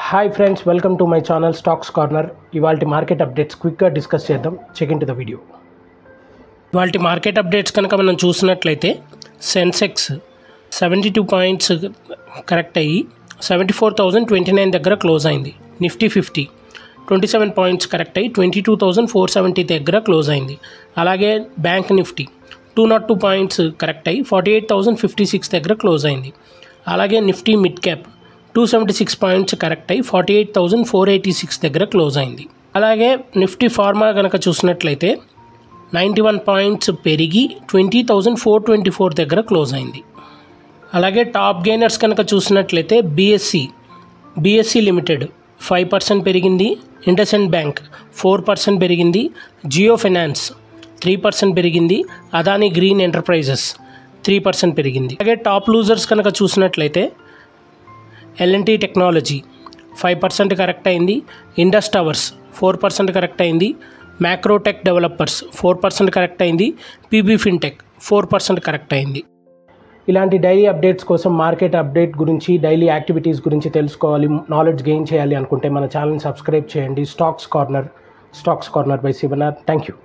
Hi friends, welcome to my channel stocks corner. ఇవాల్టి market updates క్విక్గా discuss చేద్దాం. Check in to the video. ఇవాల్టి market updates కనుక మనం చూసినట్లయితే సెన్సెక్స్ 72 పాయింట్స్ కరెక్ట్ అయ్యి 74,029 దగ్గర క్లోజ్ అయింది. నిఫ్టీ 50 27 పాయింట్స్ కరెక్ట్ అయ్యి 22,470 దగ్గర క్లోజ్ అయింది. అలాగే బ్యాంక్ నిఫ్టీ 202 పాయింట్స్ కరెక్ట్ అయ్యి 48,056 దగ్గర క్లోజ్ అయింది. అలాగే Nifty mid cap 276 points correct అయ్యి 48,486 దగ్గర క్లోజ్ అయింది. అలాగే నిఫ్టీ ఫార్మా కనుక చూసినట్లయితే 91 పాయింట్స్ పెరిగి 20,424 దగ్గర క్లోజ్ అయింది. అలాగే టాప్ గెయినర్స్ కనుక చూసినట్లయితే బీఎస్సీ లిమిటెడ్ 5% పెరిగింది, ఇండస్ఇండ్ బ్యాంక్ 4% పెరిగింది, జియో ఫైనాన్స్ 3% పెరిగింది, అదానీ గ్రీన్ ఎంటర్ప్రైజెస్ 3% పెరిగింది. అలాగే టాప్ లూజర్స్ కనుక చూసినట్లయితే L&T టెక్నాలజీ 5% కరెక్ట్ అయింది, ఇండస్ టవర్స్ 4% కరెక్ట్ అయింది, మ్యాక్రోటెక్ డెవలపర్స్ 4% కరెక్ట్ అయింది, పీబీ ఫిన్టెక్ 4% కరెక్ట్ అయింది. ఇలాంటి డైలీ అప్డేట్స్ కోసం, మార్కెట్ అప్డేట్ గురించి, డైలీ యాక్టివిటీస్ గురించి తెలుసుకోవాలి, నాలెడ్జ్ గెయిన్ చేయాలి అనుకుంటే మన ఛానల్ని సబ్స్క్రైబ్ చేయండి. Stocks corner by Shivanath. Thank you.